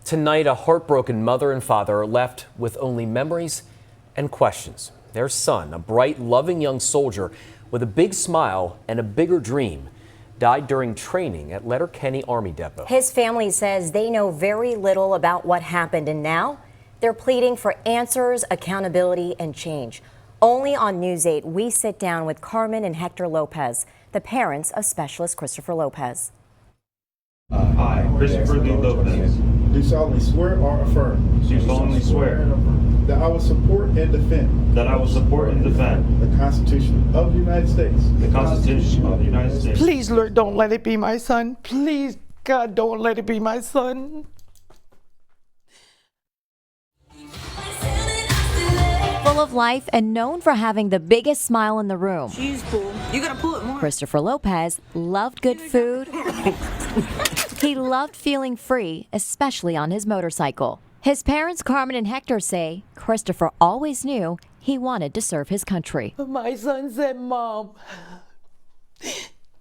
Tonight, a heartbroken mother and father are left with only memories and questions. Their son, a bright, loving young soldier with a big smile and a bigger dream, died during training at Letterkenny Army Depot. His family says they know very little about what happened, and now they're pleading for answers, accountability, and change. Only on News 8, we sit down with Carmen and Hector Lopez, the parents of Specialist Christopher Lopez. I, Christopher Lee Lopez, do solemnly swear or affirm do solemnly swear that I will support and defend that I will support and defend the Constitution of the United States. the Constitution of the United States. Please, Lord, don't let it be my son. Please, God, don't let it be my son. Full of life and known for having the biggest smile in the room, She's full. You gotta pull it more. Christopher Lopez loved good food. He loved feeling free, especially on his motorcycle. His parents, Carmen and Hector, say Christopher always knew he wanted to serve his country. My son said, Mom,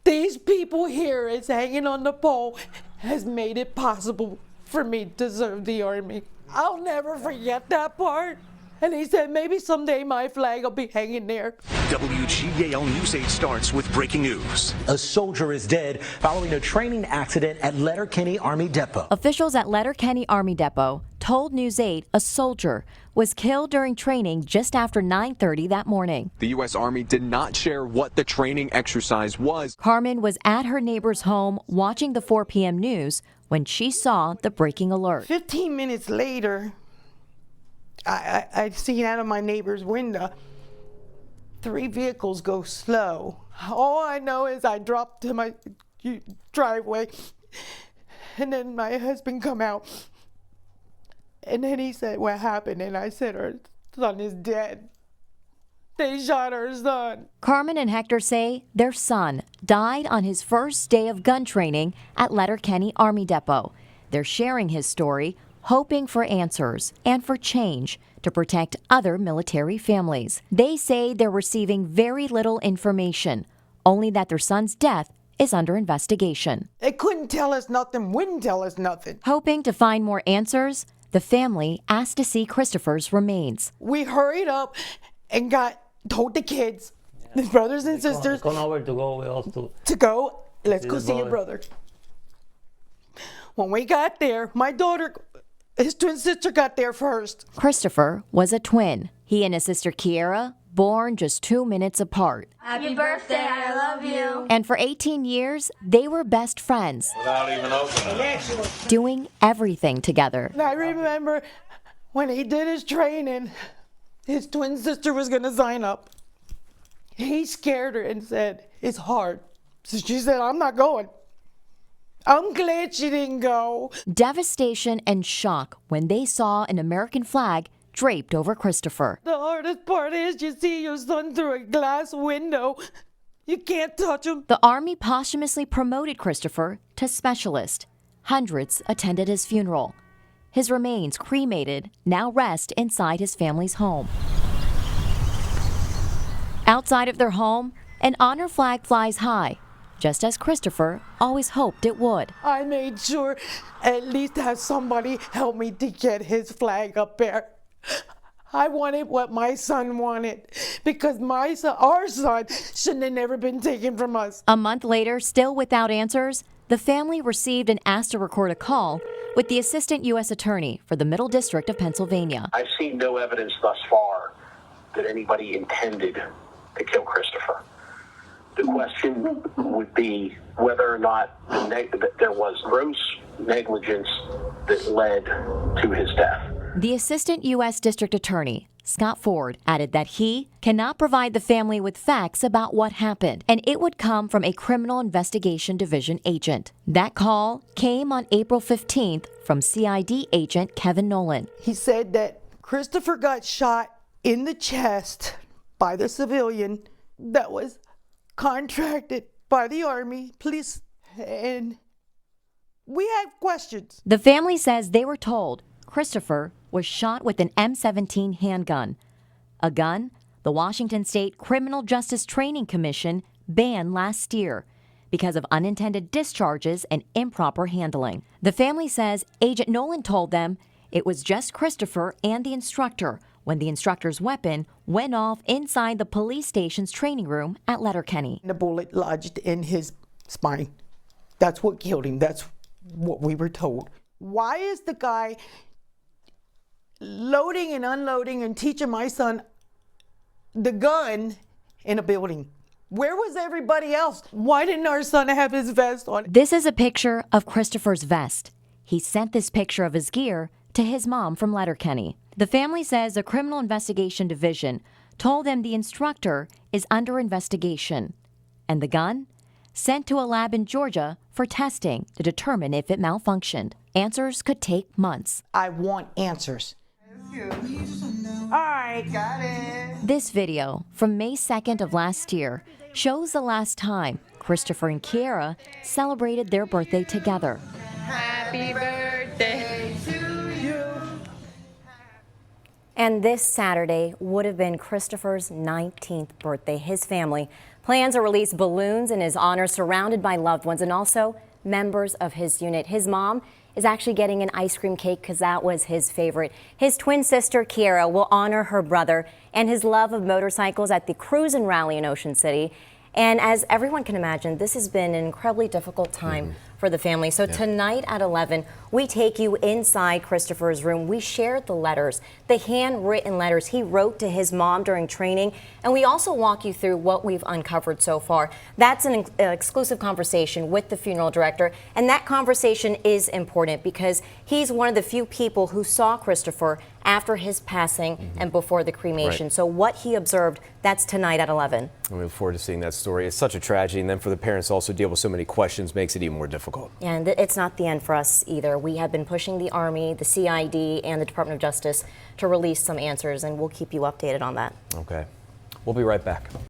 these people here is hanging on the pole has made it possible for me to serve the Army. I'll never forget that part. And he said, maybe someday my flag will be hanging there. WGAL News 8 starts with breaking news. A soldier is dead following a training accident at Letterkenny Army Depot. Officials at Letterkenny Army Depot told News 8 a soldier was killed during training just after 9:30 that morning. The U.S. Army did not share what the training exercise was. Carmen was at her neighbor's home watching the 4 p.m. news when she saw the breaking alert. 15 minutes later, I seen out of my neighbor's window 3 vehicles go slow. All I know is I dropped to my driveway, and then my husband come out, and then he said, what happened? And I said, our son is dead. They shot our son. Carmen and Hector say their son died on his first day of gun training at Letterkenny Army Depot. They're sharing his story, hoping for answers and for change to protect other military families. They say they're receiving very little information, only that their son's death is under investigation. They couldn't tell us nothing, wouldn't tell us nothing. Hoping to find more answers, the family asked to see Christopher's remains. We hurried up and told the kids, his brothers and sisters, to go, let's go see your brother. When we got there, my daughter, his twin sister, got there first. Christopher was a twin. He and his sister Kiera, born just 2 minutes apart. Happy birthday, I love you. And for 18 years, they were best friends. Without even opening it. Doing everything together. And I remember when he did his training, his twin sister was going to sign up. He scared her and said, it's hard. So she said, I'm not going. I'm glad she didn't go. Devastation and shock when they saw an American flag draped over Christopher. The hardest part is you see your son through a glass window. You can't touch him. The Army posthumously promoted Christopher to specialist. Hundreds attended his funeral. His remains, cremated, now rest inside his family's home. Outside of their home, an honor flag flies high, just as Christopher always hoped it would. I made sure at least have somebody help me to get his flag up there. I wanted what my son wanted because our son shouldn't have never been taken from us. A month later, still without answers, the family received and asked to record a call with the Assistant U.S. Attorney for the Middle District of Pennsylvania. I've seen no evidence thus far that anybody intended to kill Christopher. The question would be whether or not there was gross negligence that led to his death. The Assistant U.S. District Attorney, Scott Ford, added that he cannot provide the family with facts about what happened, and it would come from a Criminal Investigation Division agent. That call came on April 15th from CID agent Kevin Nolan. He said that Christopher got shot in the chest by the civilian that was contracted by the Army, police, and we have questions. The family says they were told Christopher was shot with an M17 handgun, a gun the Washington State Criminal Justice Training Commission banned last year because of unintended discharges and improper handling. The family says Agent Nolan told them it was just Christopher and the instructor when the instructor's weapon went off inside the police station's training room at Letterkenny. The bullet lodged in his spine. That's what killed him. That's what we were told. Why is the guy loading and unloading and teaching my son the gun in a building? Where was everybody else? Why didn't our son have his vest on? This is a picture of Christopher's vest. He sent this picture of his gear to his mom from Letterkenny. The family says the Criminal Investigation Division told them the instructor is under investigation and the gun sent to a lab in Georgia for testing to determine if it malfunctioned. Answers could take months. I want answers. All right, got it. This video from May 2nd of last year shows the last time Christopher and Kiara celebrated their birthday together. Happy birthday to you. And this Saturday would have been Christopher's 19th birthday. His family plans to release balloons in his honor, surrounded by loved ones and also members of his unit. His mom is actually getting an ice cream cake because that was his favorite. His twin sister, Kiara, will honor her brother and his love of motorcycles at the Cruise and Rally in Ocean City. And as everyone can imagine, this has been an incredibly difficult time for the family. So tonight at 11, we take you inside Christopher's room. We shared the letters, the handwritten letters he wrote to his mom during training, and we also walk you through what we've uncovered so far. That's an exclusive conversation with the funeral director, and that conversation is important because he's one of the few people who saw Christopher after his passing and before the cremation. Right. So what he observed, that's tonight at 11. We look forward to seeing that story. It's such a tragedy, and then for the parents to also deal with so many questions makes it even more difficult. And it's not the end for us either. We have been pushing the Army, the CID, and the Department of Justice to release some answers, and we'll keep you updated on that. Okay. We'll be right back.